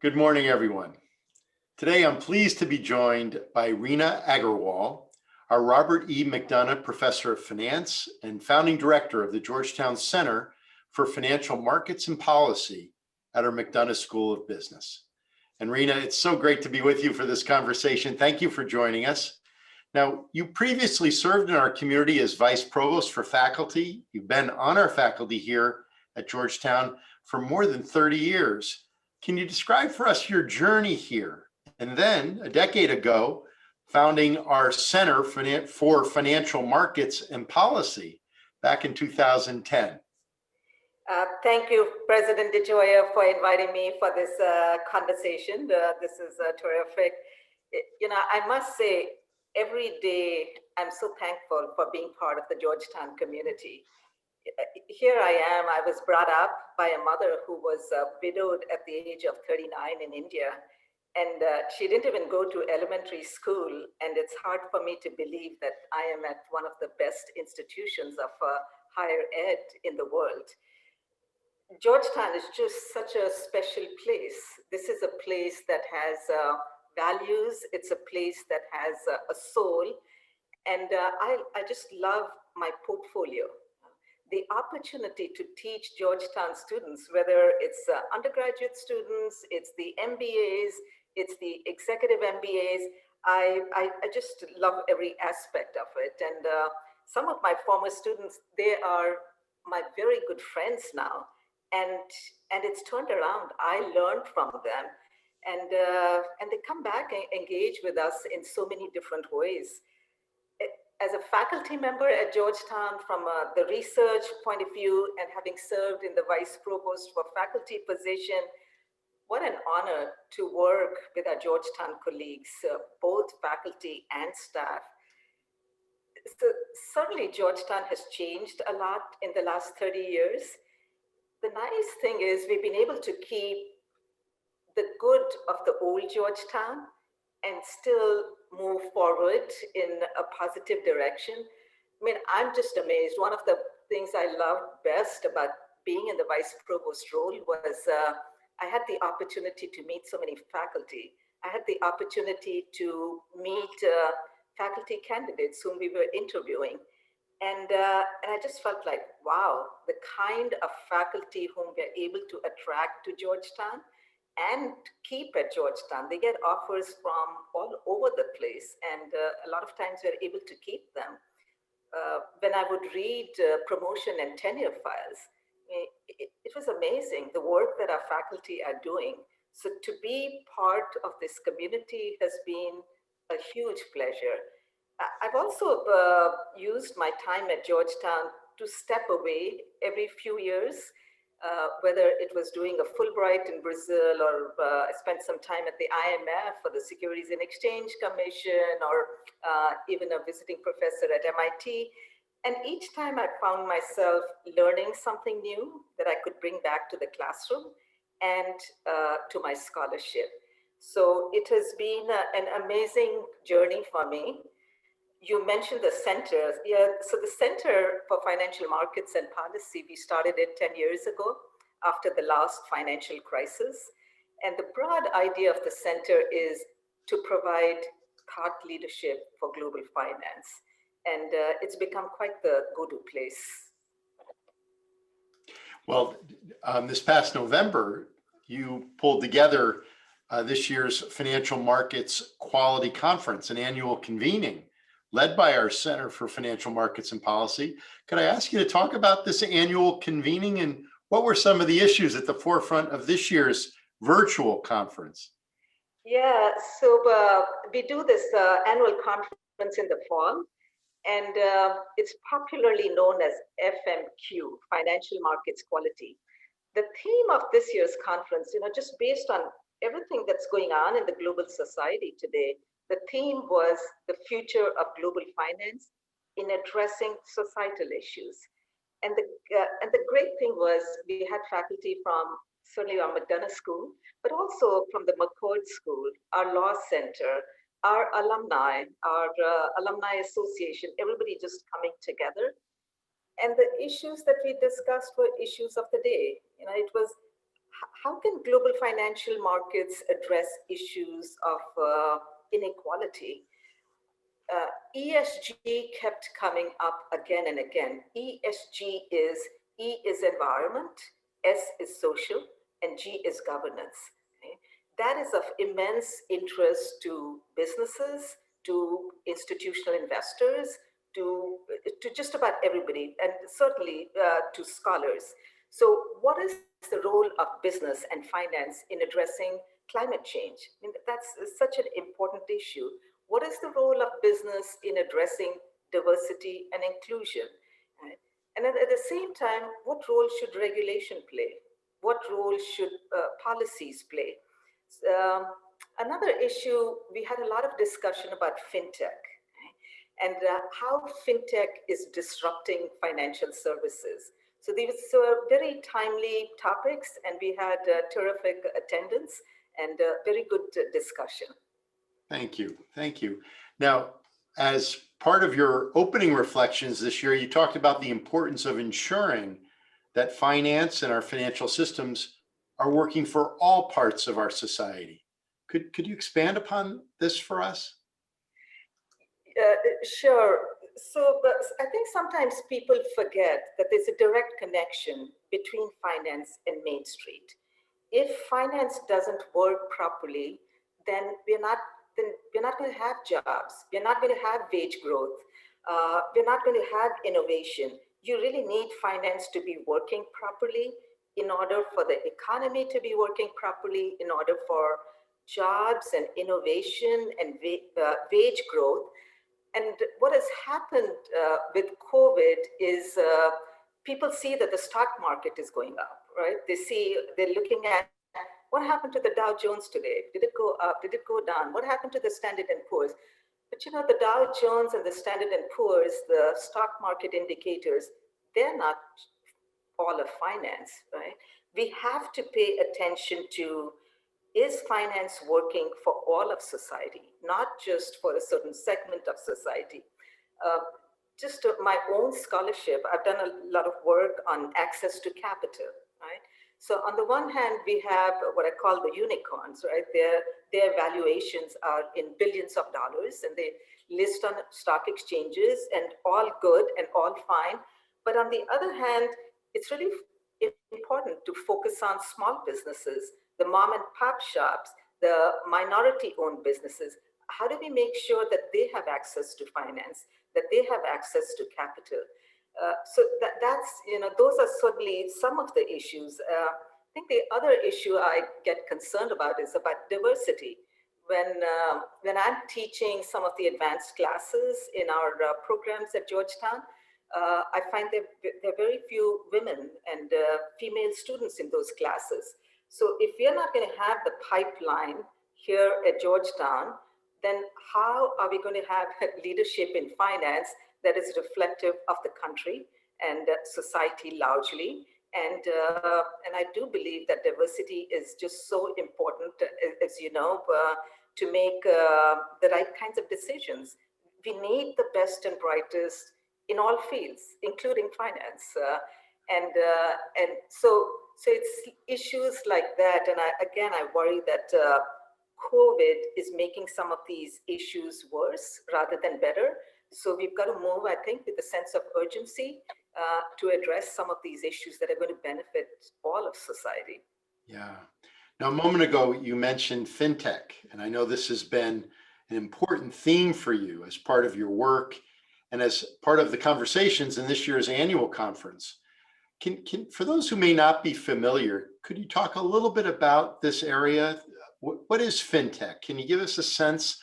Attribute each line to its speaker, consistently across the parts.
Speaker 1: Good morning, everyone. Today, I'm pleased to be joined by Reena Aggarwal, our Robert E. McDonough Professor of Finance and founding director of the Georgetown Center for Financial Markets and Policy at our McDonough School of Business. And Reena, it's so great to be with you for this conversation. Thank you for joining us. Now, you previously served in our community as Vice Provost for faculty. You've been on our faculty here at Georgetown for more than 30 years. Can you describe for us your journey here? And then a decade ago, founding our Center for Financial Markets and Policy back in 2010.
Speaker 2: Thank you, President DeJoya, for inviting me for this conversation. This is terrific. I must say, every day I'm so thankful for being part of the Georgetown community. Here I am. I was brought up by a mother who was widowed at the age of 39 in India. And she didn't even go to elementary school. And it's hard for me to believe that I am at one of the best institutions of higher ed in the world. Georgetown is just such a special place. This is a place that has values. It's a place that has a soul. And I just love my portfolio. The opportunity to teach Georgetown students, whether it's undergraduate students, it's the MBAs, it's the executive MBAs, I just love every aspect of it. And some of my former students, they are my very good friends now. And it's turned around. I learned from them. And they come back and engage with us in so many different ways. As a faculty member at Georgetown, from the research point of view and having served in the vice provost for faculty position, what an honor to work with our Georgetown colleagues, both faculty and staff. So certainly Georgetown has changed a lot in the last 30 years. The nice thing is we've been able to keep the good of the old Georgetown and still move forward in a positive direction. I mean, I'm just amazed. One of the things I loved best about being in the vice provost role was I had the opportunity to meet so many faculty. I had the opportunity to meet faculty candidates whom we were interviewing. And I just felt like, wow, the kind of faculty whom we're able to attract to Georgetown and keep at Georgetown. They get offers from all over the place, and a lot of times we're able to keep them. When I would read promotion and tenure files, it was amazing the work that our faculty are doing. So to be part of this community has been a huge pleasure. I've also used my time at Georgetown to step away every few years. Whether it was doing a Fulbright in Brazil or I spent some time at the IMF or the Securities and Exchange Commission or even a visiting professor at MIT. And each time I found myself learning something new that I could bring back to the classroom and to my scholarship. So it has been an amazing journey for me. You mentioned the center. Yeah, so the Center for Financial Markets and Policy, we started it 10 years ago after the last financial crisis. And the broad idea of the center is to provide thought leadership for global finance. And it's become quite the go-to place.
Speaker 1: Well, this past November, you pulled together this year's Financial Markets Quality Conference, an annual convening led by our Center for Financial Markets and Policy. Could I ask you to talk about this annual convening and what were some of the issues at the forefront of this year's virtual conference?
Speaker 2: Yeah, so we do this annual conference in the fall, and it's popularly known as FMQ, Financial Markets Quality. The theme of this year's conference, just based on everything that's going on in the global society today, the theme was the future of global finance in addressing societal issues. And the great thing was we had faculty from certainly our McDonough School, but also from the McCord School, our law center, our alumni, our alumni association, everybody just coming together. And the issues that we discussed were issues of the day. It was how can global financial markets address issues of inequality? ESG kept coming up again and again. ESG is E is environment, S is social, and G is governance. Okay? That is of immense interest to businesses, to institutional investors, to just about everybody, and certainly to scholars. So, what is the role of business and finance in addressing climate change? I mean, that's such an important issue. What is the role of business in addressing diversity and inclusion? Right? And at the same time, what role should regulation play? What role should policies play? Another issue, we had a lot of discussion about fintech, right? And how fintech is disrupting financial services. So these were very timely topics, and we had terrific attendance and very good discussion.
Speaker 1: Thank you. Thank you. Now, as part of your opening reflections this year, you talked about the importance of ensuring that finance and our financial systems are working for all parts of our society. Could you expand upon this for us?
Speaker 2: Sure. So, but I think sometimes people forget that there's a direct connection between finance and Main Street. If finance doesn't work properly, then we're not going to have jobs. We're not going to have wage growth. We're not going to have innovation. You really need finance to be working properly in order for the economy to be working properly, in order for jobs and innovation and wage growth. And what has happened with COVID is people see that the stock market is going up, right? They're looking at what happened to the Dow Jones today? Did it go up? Did it go down? What happened to the Standard and Poor's? But you know, the Dow Jones and the Standard and Poor's, the stock market indicators, they're not all of finance, right? We have to pay attention to, is finance working for all of society, not just for a certain segment of society? Just my own scholarship, I've done a lot of work on access to capital, right? So on the one hand, we have what I call the unicorns, right? Their valuations are in billions of dollars, and they list on stock exchanges, and all good and all fine. But on the other hand, it's really important to focus on small businesses, the mom and pop shops, the minority owned businesses. How do we make sure that they have access to finance, that they have access to capital? So that's, you know, those are certainly some of the issues. I think the other issue I get concerned about is about diversity. When I'm teaching some of the advanced classes in our programs at Georgetown, I find there are very few women and female students in those classes. So if we're not going to have the pipeline here at Georgetown, then how are we going to have leadership in finance that is reflective of the country and society largely? And I do believe that diversity is just so important, as you know, to make the right kinds of decisions. We need the best and brightest in all fields, including finance. And so it's issues like that. And I worry that COVID is making some of these issues worse rather than better. So we've got to move, I think, with a sense of urgency to address some of these issues that are going to benefit all of society.
Speaker 1: Yeah. Now, a moment ago, you mentioned fintech, and I know this has been an important theme for you as part of your work and as part of the conversations in this year's annual conference. For those who may not be familiar, could you talk a little bit about this area? What is fintech? Can you give us a sense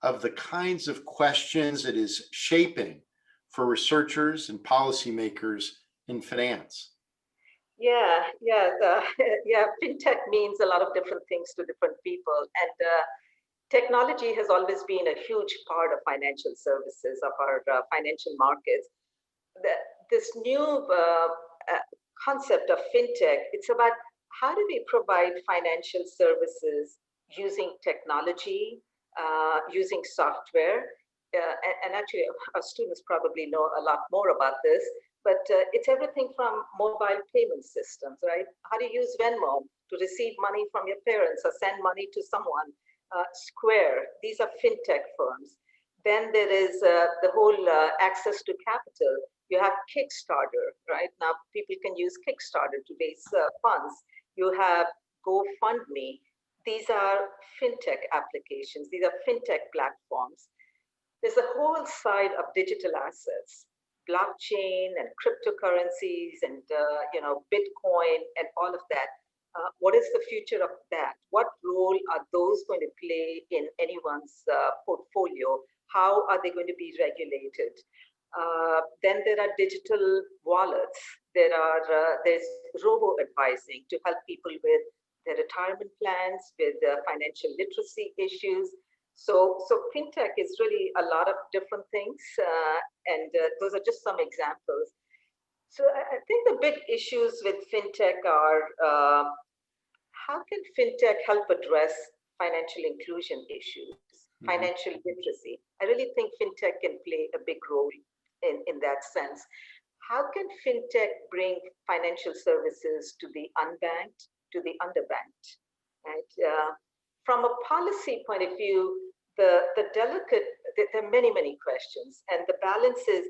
Speaker 1: of the kinds of questions it is shaping for researchers and policymakers in finance?
Speaker 2: Yeah. Fintech means a lot of different things to different people, and technology has always been a huge part of financial services, of our financial markets. This new concept of fintech, it's about how do we provide financial services using technology, using software, and actually our students probably know a lot more about this, but it's everything from mobile payment systems, right? How do you use Venmo to receive money from your parents or send money to someone? Square, these are fintech firms. Then there is the whole access to capital. You have Kickstarter, right? Now people can use Kickstarter to raise funds. You have GoFundMe. These are fintech applications. These are fintech platforms. There's a whole side of digital assets, blockchain and cryptocurrencies and Bitcoin and all of that. What is the future of that? What role are those going to play in anyone's portfolio? How are they going to be regulated? Then there are digital wallets. There's robo-advising to help people with their retirement plans, with financial literacy issues. So fintech is really a lot of different things, and those are just some examples. So I think the big issues with fintech are how can fintech help address financial inclusion issues, financial literacy? I really think fintech can play a big role in that sense. How can fintech bring financial services to the unbanked, to the underbanked, right? From a policy point of view, there are many, many questions, and the balance is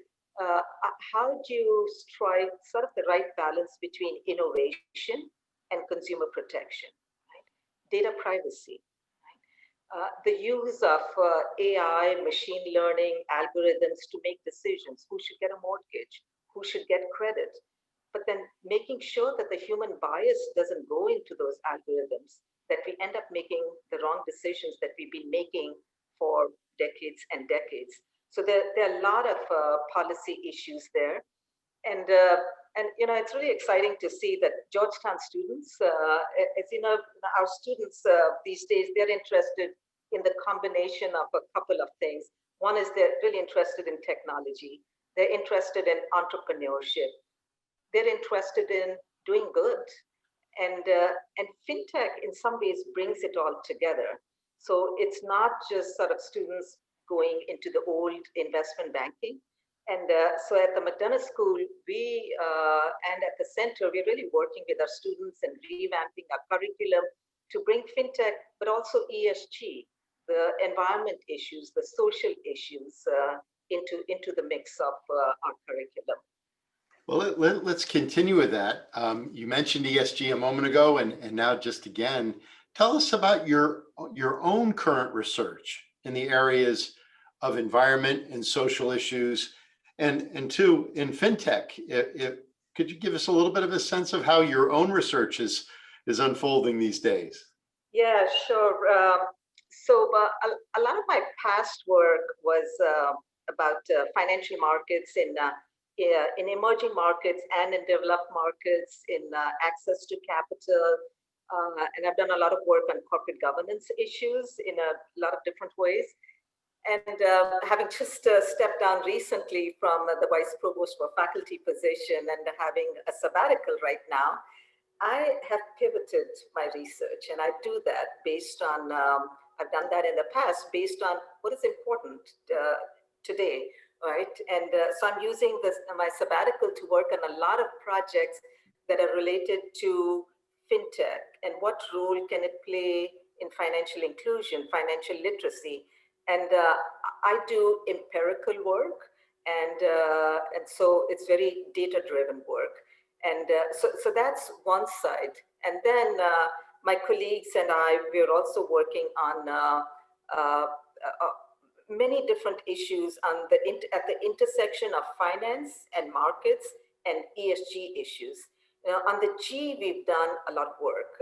Speaker 2: how do you strike sort of the right balance between innovation and consumer protection, right? Data privacy, right? The use of AI, machine learning, algorithms to make decisions, who should get a mortgage, who should get credit, but then making sure that the human bias doesn't go into those algorithms, that we end up making the wrong decisions that we've been making for decades and decades. So there are a lot of policy issues there. And it's really exciting to see that Georgetown students, as you know, our students these days, they're interested in the combination of a couple of things. One is they're really interested in technology. They're interested in entrepreneurship. They're interested in doing good. And fintech in some ways brings it all together. So it's not just sort of students going into the old investment banking. And so at the McDonough School, and at the center, we're really working with our students and revamping our curriculum to bring fintech, but also ESG, the environment issues, the social issues into the mix of our curriculum.
Speaker 1: Well, let's continue with that. You mentioned ESG a moment ago, and now just again, tell us about your own current research in the areas of environment and social issues, and two, in fintech. Could you give us a little bit of a sense of how your own research is unfolding these days?
Speaker 2: Yeah, sure. So a lot of my past work was about financial markets in emerging markets and in developed markets, in access to capital. And I've done a lot of work on corporate governance issues in a lot of different ways. And having just stepped down recently from the vice provost for faculty position and having a sabbatical right now, I have pivoted my research, and I do that based on, I've done that in the past based on what is important today, right? And so I'm using my sabbatical to work on a lot of projects that are related to fintech and what role can it play in financial inclusion, financial literacy. And I do empirical work, and so it's very data-driven work. And so that's one side. And then my colleagues and I, we're also working on many different issues on at the intersection of finance and markets and ESG issues. On the G, we've done a lot of work,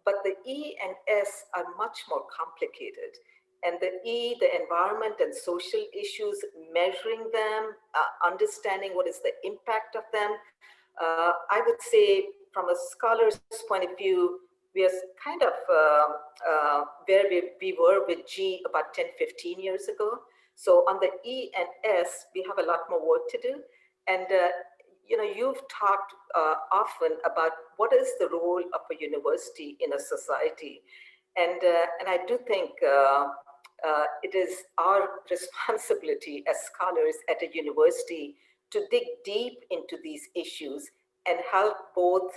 Speaker 2: but the E and S are much more complicated. And the E, the environment and social issues, measuring them, understanding what is the impact of them. I would say from a scholar's point of view, we are kind of where we were with G about 10, 15 years ago. So on the E and S, we have a lot more work to do. And you've talked often about what is the role of a university in a society. And I do think it is our responsibility as scholars at a university to dig deep into these issues and help both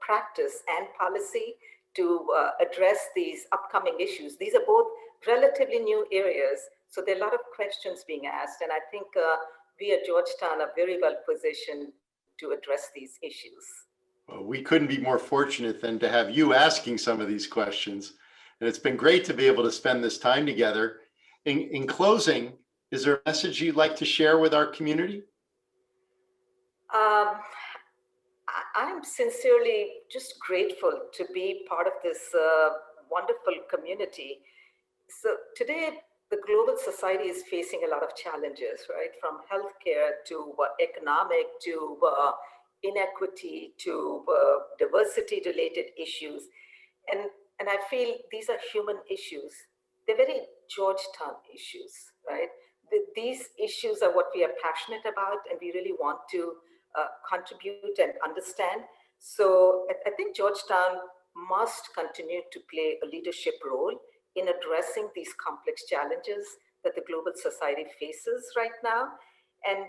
Speaker 2: practice and policy to address these upcoming issues. These are both relatively new areas, so there are a lot of questions being asked, and I think we at Georgetown are very well positioned to address these issues.
Speaker 1: Well, we couldn't be more fortunate than to have you asking some of these questions. And it's been great to be able to spend this time together. In closing, is there a message you'd like to share with our community?
Speaker 2: I'm sincerely just grateful to be part of this wonderful community. So today, the global society is facing a lot of challenges, right? From healthcare to economic to inequity to diversity-related issues. And I feel these are human issues. They're very Georgetown issues, right? These issues are what we are passionate about and we really want to contribute and understand. So I think Georgetown must continue to play a leadership role in addressing these complex challenges that the global society faces right now. And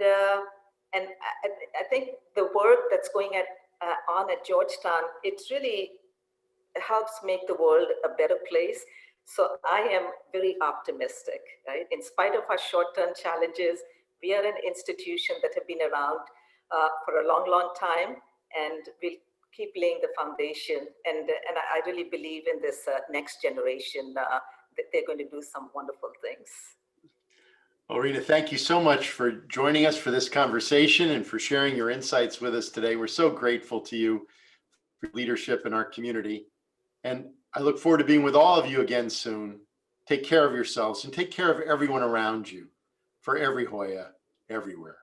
Speaker 2: I think the work that's going on at Georgetown, it's really helps make the world a better place. So I am very optimistic, right? In spite of our short-term challenges, we are an institution that have been around for a long, long time, and we'll keep laying the foundation. And I really believe in this next generation that they're going to do some wonderful things.
Speaker 1: Well, Reena, thank you so much for joining us for this conversation and for sharing your insights with us today. We're so grateful to you for your leadership in our community. And I look forward to being with all of you again soon. Take care of yourselves and take care of everyone around you. For every Hoya, everywhere.